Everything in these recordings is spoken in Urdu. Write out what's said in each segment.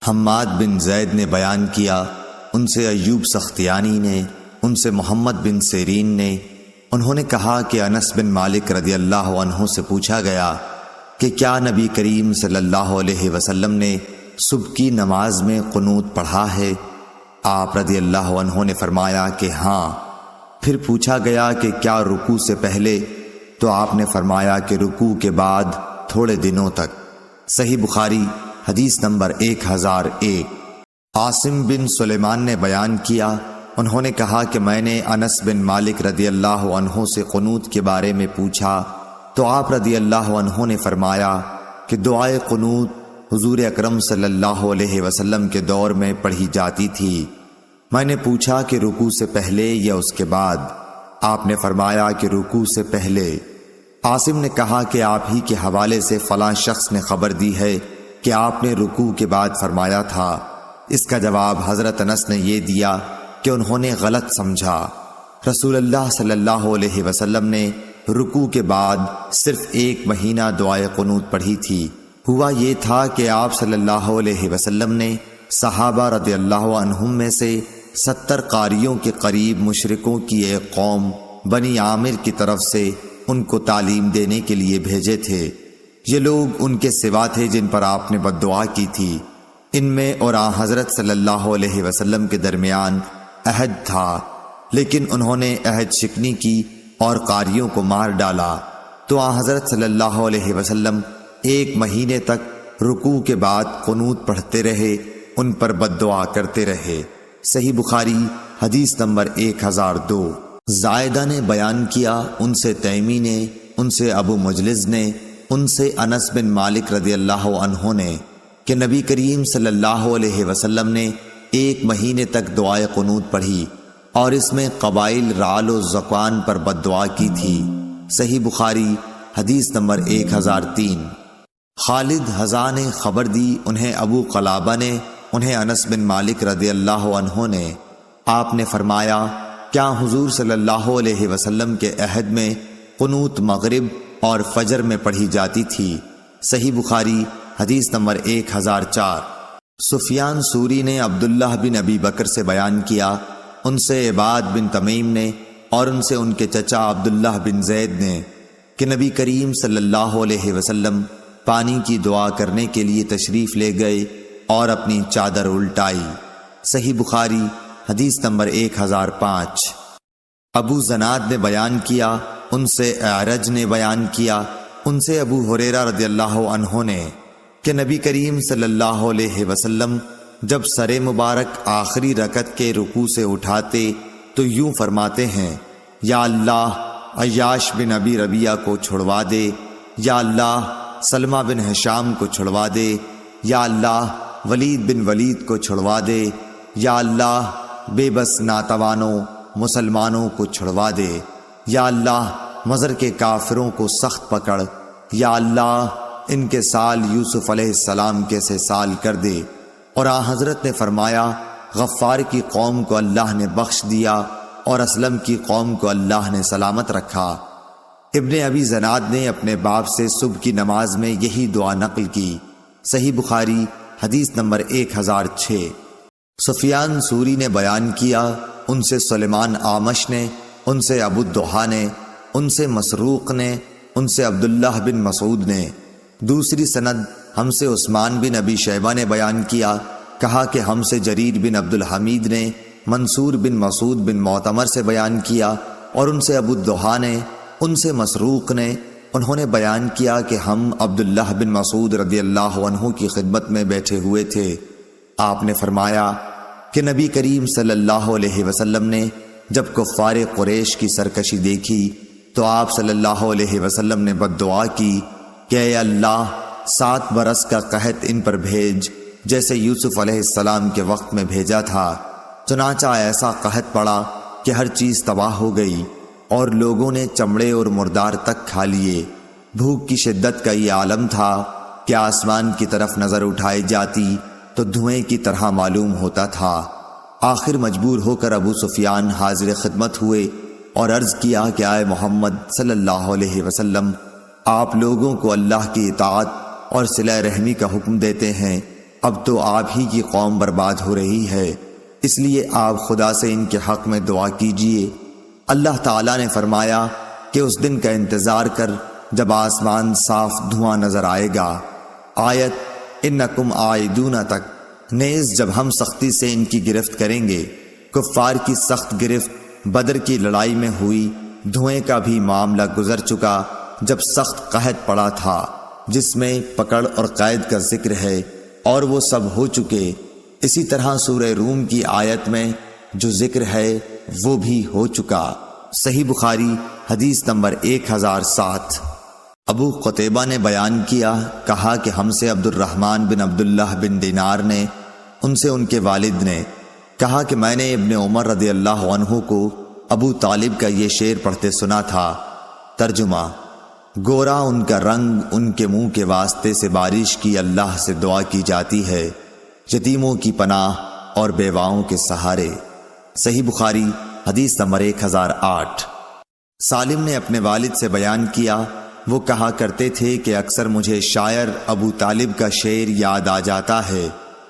حماد بن زید نے بیان کیا، ان سے ایوب سختیانی نے، ان سے محمد بن سیرین نے، انہوں نے کہا کہ انس بن مالک رضی اللہ عنہ سے پوچھا گیا کہ کیا نبی کریم صلی اللہ علیہ وسلم نے صبح کی نماز میں قنوت پڑھا ہے؟ آپ رضی اللہ عنہ نے فرمایا کہ ہاں۔ پھر پوچھا گیا کہ کیا رکوع سے پہلے؟ تو آپ نے فرمایا کہ رکوع کے بعد تھوڑے دنوں تک۔ صحیح بخاری حدیث نمبر 1001۔ عاصم بن سلیمان نے بیان کیا، انہوں نے کہا کہ میں نے انس بن مالک رضی اللہ عنہ سے قنوت کے بارے میں پوچھا تو آپ رضی اللہ عنہ نے فرمایا کہ دعائے قنوت حضور اکرم صلی اللہ علیہ وسلم کے دور میں پڑھی جاتی تھی۔ میں نے پوچھا کہ رکوع سے پہلے یا اس کے بعد؟ آپ نے فرمایا کہ رکوع سے پہلے۔ عاصم نے کہا کہ آپ ہی کے حوالے سے فلاں شخص نے خبر دی ہے کہ آپ نے رکوع کے بعد فرمایا تھا۔ اس کا جواب حضرت انس نے یہ دیا کہ انہوں نے غلط سمجھا۔ رسول اللہ صلی اللہ علیہ وسلم نے رکوع کے بعد صرف 1 مہینہ دعائے قنوت پڑھی تھی۔ ہوا یہ تھا کہ آپ صلی اللہ علیہ وسلم نے صحابہ رضی اللہ عنہم میں سے 70 قاریوں کے قریب مشرکوں کی ایک قوم بنی عامر کی طرف سے ان کو تعلیم دینے کے لیے بھیجے تھے۔ یہ لوگ ان کے سوا تھے جن پر آپ نے بد دعا کی تھی۔ ان میں اور حضرت صلی اللہ علیہ وسلم کے درمیان عہد تھا، لیکن انہوں نے عہد شکنی کی اور قاریوں کو مار ڈالا۔ تو حضرت صلی اللہ علیہ وسلم 1 مہینے تک رکوع کے بعد قنوت پڑھتے رہے، ان پر بد دعا کرتے رہے۔ صحیح بخاری حدیث نمبر 1002۔ زائدہ نے بیان کیا، ان سے تیمی نے، ان سے ابو مجلس نے، ان سے انس بن مالک رضی اللہ عنہ نے کہ نبی کریم صلی اللہ علیہ وسلم نے 1 مہینے تک دعائے قنوت پڑھی اور اس میں قبائل رعل و ذکوان پر بد دعا کی تھی۔ صحیح بخاری حدیث نمبر 1003۔ خالد حذا نے خبر دی، انہیں ابو قلابہ نے، انہیں انس بن مالک رضی اللہ عنہ نے۔ آپ نے فرمایا کیا حضور صلی اللہ علیہ وسلم کے عہد میں قنوت مغرب اور فجر میں پڑھی جاتی تھی؟ صحیح بخاری حدیث نمبر 1004۔ سفیان سوری نے عبداللہ بن ابی بکر سے بیان کیا، ان سے عباد بن تمیم نے اور ان سے ان کے چچا عبداللہ بن زید نے کہ نبی کریم صلی اللہ علیہ وسلم پانی کی دعا کرنے کے لیے تشریف لے گئے اور اپنی چادر الٹائی۔ صحیح بخاری حدیث نمبر 1005۔ ابو زناد نے بیان کیا، ان سے اعرج نے بیان کیا، ان سے ابو ہریرہ رضی اللہ عنہ نے کہ نبی کریم صلی اللہ علیہ وسلم جب سر مبارک آخری رکعت کے رکوع سے اٹھاتے تو یوں فرماتے ہیں، یا اللہ عیاش بن ابی ربیعہ کو چھڑوا دے، یا اللہ سلمہ بن ہشام کو چھڑوا دے، یا اللہ ولید بن ولید کو چھڑوا دے، یا اللہ بے بس ناتوانوں مسلمانوں کو چھڑوا دے، یا اللہ مضر کے کافروں کو سخت پکڑ، یا اللہ ان کے سال یوسف علیہ السلام کے سے سال کر دے۔ اور حضرت نے فرمایا غفار کی قوم کو اللہ نے بخش دیا اور اسلم کی قوم کو اللہ نے سلامت رکھا۔ ابن ابی زناد نے اپنے باپ سے صبح کی نماز میں یہی دعا نقل کی۔ صحیح بخاری حدیث نمبر 1006۔ سفیان سوری نے بیان کیا، ان سے سلیمان آمش نے، ان سے ابو الدحا نے، ان سے مسروق نے، ان سے عبداللہ بن مسعود نے۔ دوسری سند ہم سے عثمان بن ابی شیبہ نے بیان کیا، کہا کہ ہم سے جریر بن عبد الحمید نے منصور بن مسعود بن معتمر سے بیان کیا، اور ان سے ابو الدحا نے، ان سے مسروق نے، انہوں نے بیان کیا کہ ہم عبداللہ بن مسعود رضی اللہ عنہ کی خدمت میں بیٹھے ہوئے تھے۔ آپ نے فرمایا کہ نبی کریم صلی اللہ علیہ وسلم نے جب کفار قریش کی سرکشی دیکھی تو آپ صلی اللہ علیہ وسلم نے بد دعا کی کہ اے اللہ 7 برس کا قحط ان پر بھیج جیسے یوسف علیہ السلام کے وقت میں بھیجا تھا۔ چنانچہ ایسا قحط پڑا کہ ہر چیز تباہ ہو گئی اور لوگوں نے چمڑے اور مردار تک کھا لیے۔ بھوک کی شدت کا یہ عالم تھا کہ آسمان کی طرف نظر اٹھائی جاتی تو دھوئیں کی طرح معلوم ہوتا تھا۔ آخر مجبور ہو کر ابو سفیان حاضر خدمت ہوئے اور عرض کیا کہ آئے محمد صلی اللہ علیہ وسلم، آپ لوگوں کو اللہ کی اطاعت اور صلہ رحمی کا حکم دیتے ہیں، اب تو آپ ہی کی قوم برباد ہو رہی ہے، اس لیے آپ خدا سے ان کے حق میں دعا کیجئے۔ اللہ تعالیٰ نے فرمایا کہ اس دن کا انتظار کر جب آسمان صاف دھواں نظر آئے گا۔ آیت انکم عائدون تک، نیز جب ہم سختی سے ان کی گرفت کریں گے۔ کفار کی سخت گرفت بدر کی لڑائی میں ہوئی، دھوئیں کا بھی معاملہ گزر چکا جب سخت قحط پڑا تھا، جس میں پکڑ اور قید کا ذکر ہے، اور وہ سب ہو چکے۔ اسی طرح سورہ روم کی آیت میں جو ذکر ہے وہ بھی ہو چکا۔ صحیح بخاری حدیث نمبر 1007۔ ابو قتیبہ نے بیان کیا، کہا کہ ہم سے عبد الرحمن بن عبداللہ بن دینار نے، ان سے ان کے والد نے کہا کہ میں نے ابن عمر رضی اللہ عنہ کو ابو طالب کا یہ شعر پڑھتے سنا تھا۔ ترجمہ: گورا ان کا رنگ، ان کے منہ کے واسطے سے بارش کی اللہ سے دعا کی جاتی ہے، یتیموں کی پناہ اور بیواؤں کے سہارے۔ صحیح بخاری حدیث نمبر 1008۔ سالم نے اپنے والد سے بیان کیا، وہ کہا کرتے تھے کہ اکثر مجھے شاعر ابو طالب کا شعر یاد آ جاتا ہے۔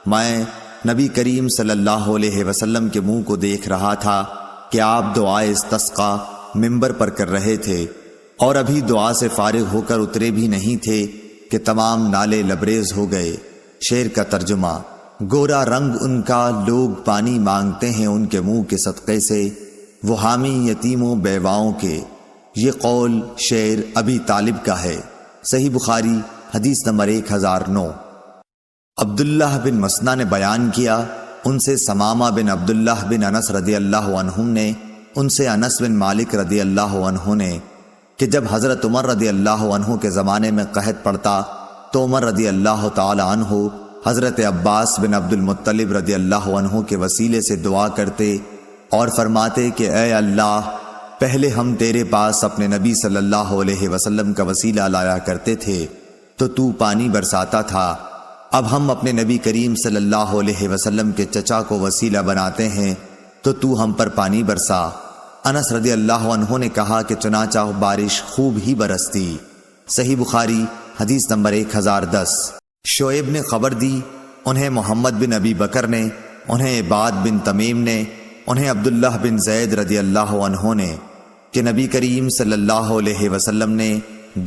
میں نبی کریم صلی اللہ علیہ وسلم کے منہ کو دیکھ رہا تھا کہ آپ دعائے استسقاء منبر پر کر رہے تھے، اور ابھی دعا سے فارغ ہو کر اترے بھی نہیں تھے کہ تمام نالے لبریز ہو گئے۔ شعر کا ترجمہ: گورا رنگ ان کا، لوگ پانی مانگتے ہیں ان کے منہ کے صدقے سے، وہ حامی یتیموں بیواؤں کے۔ یہ قول شعر ابی طالب کا ہے۔ صحیح بخاری حدیث نمبر 1009۔ عبداللہ بن مسنہ نے بیان کیا، ان سے ثمامہ بن عبداللہ بن انس رضی اللہ عنہم نے، ان سے انس بن مالک رضی اللہ عنہ نے، کہ جب حضرت عمر رضی اللہ عنہ کے زمانے میں قحط پڑتا تو عمر رضی اللہ تعالی عنہ حضرت عباس بن عبد المطلب رضی اللہ عنہ کے وسیلے سے دعا کرتے اور فرماتے کہ اے اللہ، پہلے ہم تیرے پاس اپنے نبی صلی اللہ علیہ وسلم کا وسیلہ لایا کرتے تھے تو پانی برساتا تھا، اب ہم اپنے نبی کریم صلی اللہ علیہ وسلم کے چچا کو وسیلہ بناتے ہیں تو ہم پر پانی برسا۔ انس رضی اللہ عنہ نے کہا کہ چنانچہ بارش خوب ہی برستی۔ صحیح بخاری حدیث نمبر 1010۔ شعیب نے خبر دی، انہیں محمد بن ابی بکر نے، انہیں عباد بن تمیم نے، انہیں عبداللہ بن زید رضی اللہ عنہ نے، کہ نبی کریم صلی اللہ علیہ وسلم نے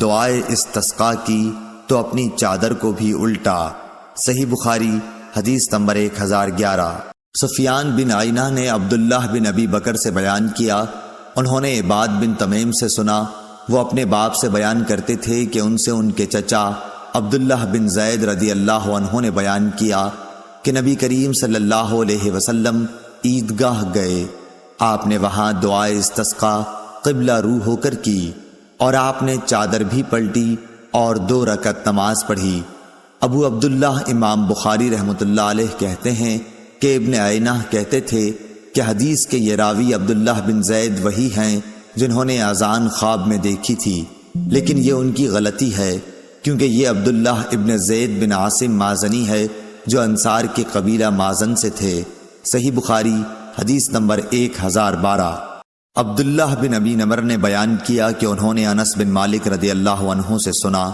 دعائے استسقاء کی تو اپنی چادر کو بھی الٹا۔ صحیح بخاری حدیث نمبر 1011۔ سفیان بن عینہ نے عبداللہ بن ابی بکر سے بیان کیا، انہوں نے عباد بن تمیم سے سنا، وہ اپنے باپ سے بیان کرتے تھے کہ ان سے ان کے چچا عبداللہ بن زید رضی اللہ عنہ نے بیان کیا کہ نبی کریم صلی اللہ علیہ وسلم عیدگاہ گئے، آپ نے وہاں دعائے استسقاء قبلہ رو ہو کر کی، اور آپ نے چادر بھی پلٹی اور 2 رکعت نماز پڑھی۔ ابو عبداللہ امام بخاری رحمۃ اللہ علیہ کہتے ہیں کہ ابن عینہ کہتے تھے کہ حدیث کے یہ راوی عبداللہ بن زید وہی ہیں جنہوں نے اذان خواب میں دیکھی تھی، لیکن یہ ان کی غلطی ہے، کیونکہ یہ عبداللہ ابن زید بن عاصم مازنی ہے جو انصار کے قبیلہ مازن سے تھے۔ صحیح بخاری حدیث نمبر 1012۔ عبداللہ بن ابی نمر نے بیان کیا کہ انہوں نے انس بن مالک رضی اللہ عنہ سے سنا،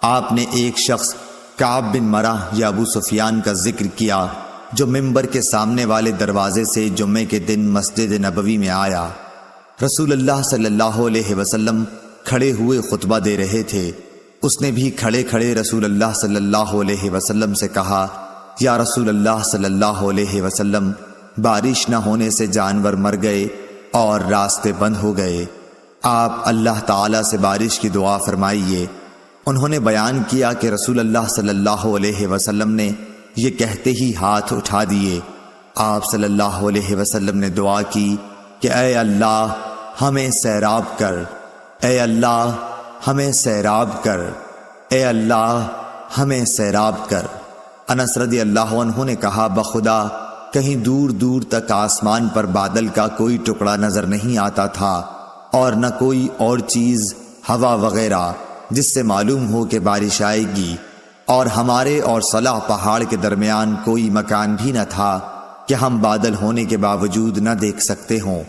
آپ نے ایک شخص کعب بن مرہ یا ابو سفیان کا ذکر کیا جو منبر کے سامنے والے دروازے سے جمعے کے دن مسجد نبوی میں آیا۔ رسول اللہ صلی اللہ علیہ وسلم کھڑے ہوئے خطبہ دے رہے تھے، اس نے بھی کھڑے کھڑے رسول اللہ صلی اللہ علیہ وسلم سے کہا، یا رسول اللہ صلی اللہ علیہ وسلم، بارش نہ ہونے سے جانور مر گئے اور راستے بند ہو گئے، آپ اللہ تعالیٰ سے بارش کی دعا فرمائیے۔ انہوں نے بیان کیا کہ رسول اللہ صلی اللہ علیہ وسلم نے یہ کہتے ہی ہاتھ اٹھا دیے۔ آپ صلی اللہ علیہ وسلم نے دعا کی کہ اے اللہ ہمیں سیراب کر، اے اللہ ہمیں سیراب کر، اے اللہ ہمیں سیراب کر۔ انس رضی اللہ عنہ نے کہا، بخدا کہیں دور دور تک آسمان پر بادل کا کوئی ٹکڑا نظر نہیں آتا تھا، اور نہ کوئی اور چیز ہوا وغیرہ جس سے معلوم ہو کہ بارش آئے گی، اور ہمارے اور صلح پہاڑ کے درمیان کوئی مکان بھی نہ تھا کہ ہم بادل ہونے کے باوجود نہ دیکھ سکتے ہوں۔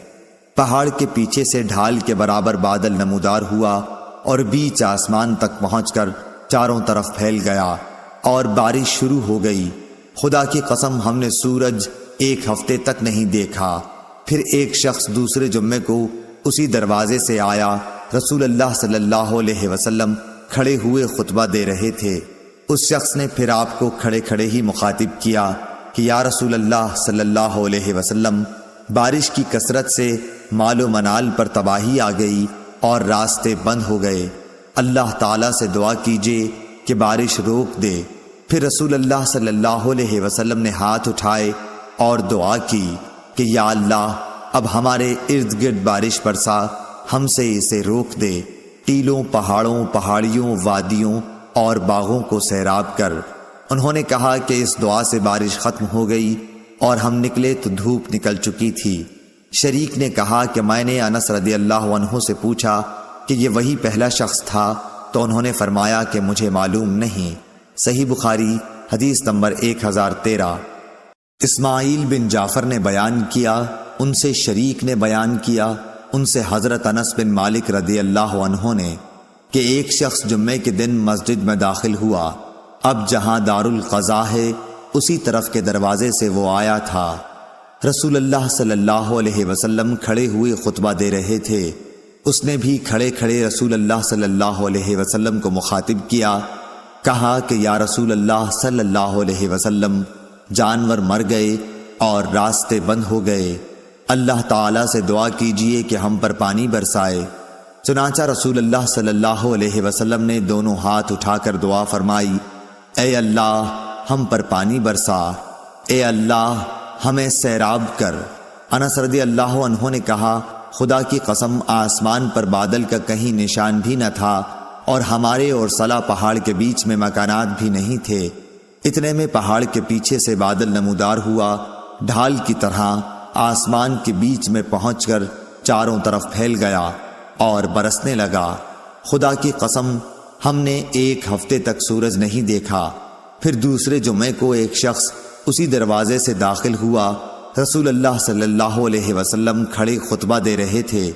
پہاڑ کے پیچھے سے ڈھال کے برابر بادل نمودار ہوا اور بیچ آسمان تک پہنچ کر چاروں طرف پھیل گیا، اور بارش شروع ہو گئی۔ خدا کی قسم ہم نے سورج ایک ہفتے تک نہیں دیکھا۔ پھر ایک شخص دوسرے جمعے کو اسی دروازے سے آیا۔ رسول اللہ صلی اللہ علیہ وسلم کھڑے ہوئے خطبہ دے رہے تھے۔ اس شخص نے پھر آپ کو کھڑے کھڑے ہی مخاطب کیا کہ یا رسول اللہ صلی اللہ علیہ وسلم، بارش کی کثرت سے مال و منال پر تباہی آ گئی اور راستے بند ہو گئے، اللہ تعالیٰ سے دعا کیجئے کہ بارش روک دے۔ پھر رسول اللہ صلی اللہ علیہ وسلم نے ہاتھ اٹھائے اور دعا کی کہ یا اللہ، اب ہمارے ارد گرد بارش برسا، ہم سے اسے روک دے، ٹیلوں، پہاڑوں، پہاڑیوں، وادیوں اور باغوں کو سیراب کر۔ انہوں نے کہا کہ اس دعا سے بارش ختم ہو گئی اور ہم نکلے تو دھوپ نکل چکی تھی۔ شریک نے کہا کہ میں نے انس رضی اللہ عنہ سے پوچھا کہ یہ وہی پہلا شخص تھا، تو انہوں نے فرمایا کہ مجھے معلوم نہیں۔ صحیح بخاری حدیث نمبر 1013۔ اسماعیل بن جعفر نے بیان کیا، ان سے شریک نے بیان کیا، ان سے حضرت انس بن مالک رضی اللہ عنہ نے کہ ایک شخص جمعے کے دن مسجد میں داخل ہوا۔ اب جہاں دار القضاء ہے اسی طرف کے دروازے سے وہ آیا تھا۔ رسول اللہ صلی اللہ علیہ وسلم کھڑے ہوئے خطبہ دے رہے تھے۔ اس نے بھی کھڑے کھڑے رسول اللہ صلی اللہ علیہ وسلم کو مخاطب کیا، کہا کہ یا رسول اللہ صلی اللہ علیہ وسلم، جانور مر گئے اور راستے بند ہو گئے، اللہ تعالیٰ سے دعا کیجئے کہ ہم پر پانی برسائے۔ چنانچہ رسول اللہ صلی اللہ علیہ وسلم نے دونوں ہاتھ اٹھا کر دعا فرمائی، اے اللہ ہم پر پانی برسا، اے اللہ ہمیں سیراب کر۔ انس رضی اللہ عنہ نے کہا، خدا کی قسم آسمان پر بادل کا کہیں نشان بھی نہ تھا اور ہمارے اور صلا پہاڑ کے بیچ میں مکانات بھی نہیں تھے۔ اتنے میں پہاڑ کے پیچھے سے بادل نمودار ہوا، ڈھال کی طرح آسمان کے بیچ میں پہنچ کر چاروں طرف پھیل گیا اور برسنے لگا۔ خدا کی قسم ہم نے ایک ہفتے تک سورج نہیں دیکھا۔ پھر دوسرے جمعے کو ایک شخص اسی دروازے سے داخل ہوا۔ رسول اللہ صلی اللہ علیہ وسلم کھڑے خطبہ دے رہے تھے،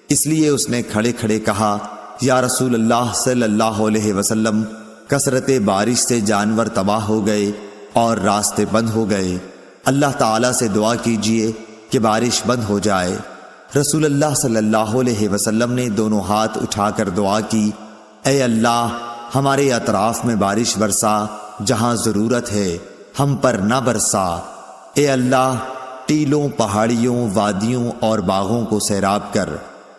اس لیے اس نے کھڑے کھڑے کہا، یا رسول اللہ صلی اللہ علیہ وسلم، کثرت بارش سے جانور تباہ ہو گئے اور راستے بند ہو گئے، اللہ تعالیٰ سے دعا کیجئے کہ بارش بند ہو جائے۔ رسول اللہ صلی اللہ علیہ وسلم نے دونوں ہاتھ اٹھا کر دعا کی، اے اللہ ہمارے اطراف میں بارش برسا، جہاں ضرورت ہے ہم پر نہ برسا، اے اللہ ٹیلوں، پہاڑیوں، وادیوں اور باغوں کو سیراب کر۔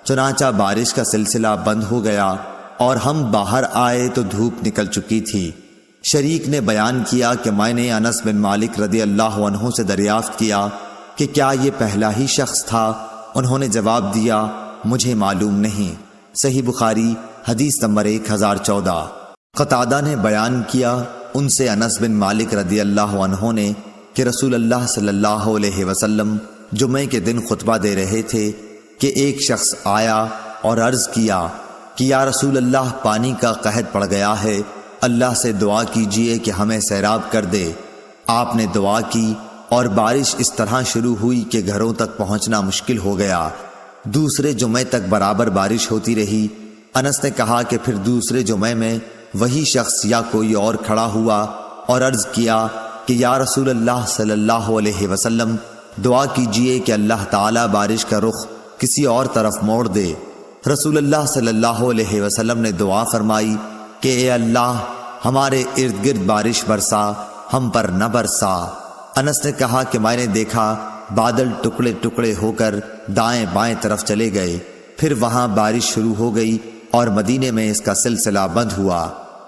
چنانچہ بارش کا سلسلہ بند ہو گیا اور ہم باہر آئے تو دھوپ نکل چکی تھی۔ شریک نے بیان کیا کہ میں نے انس بن مالک رضی اللہ عنہ سے دریافت کیا کہ کیا یہ پہلا ہی شخص تھا؟ انہوں نے جواب دیا، مجھے معلوم نہیں۔ صحیح بخاری حدیث نمبر 1014۔ قتادہ نے بیان کیا، ان سے انس بن مالک رضی اللہ عنہ نے کہ رسول اللہ صلی اللہ علیہ وسلم جمعے کے دن خطبہ دے رہے تھے کہ ایک شخص آیا اور عرض کیا کہ یا رسول اللہ، پانی کا قحط پڑ گیا ہے، اللہ سے دعا کیجئے کہ ہمیں سیراب کر دے۔ آپ نے دعا کی اور بارش اس طرح شروع ہوئی کہ گھروں تک پہنچنا مشکل ہو گیا۔ دوسرے جمعے تک برابر بارش ہوتی رہی۔ انس نے کہا کہ پھر دوسرے جمعے میں وہی شخص یا کوئی اور کھڑا ہوا اور عرض کیا کہ یا رسول اللہ صلی اللہ علیہ وسلم، دعا کیجئے کہ اللہ تعالیٰ بارش کا رخ کسی اور طرف موڑ دے۔ رسول اللہ صلی اللہ علیہ وسلم نے دعا فرمائی کہ اے اللہ ہمارے ارد گرد بارش برسا، ہم پر نہ برسا۔ انس نے کہا کہ میں نے دیکھا بادل ٹکڑے ٹکڑے ہو کر دائیں بائیں طرف چلے گئے، پھر وہاں بارش شروع ہو گئی اور مدینے میں اس کا سلسلہ بند ہوا۔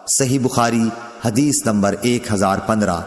صحیح بخاری حدیث نمبر 1015۔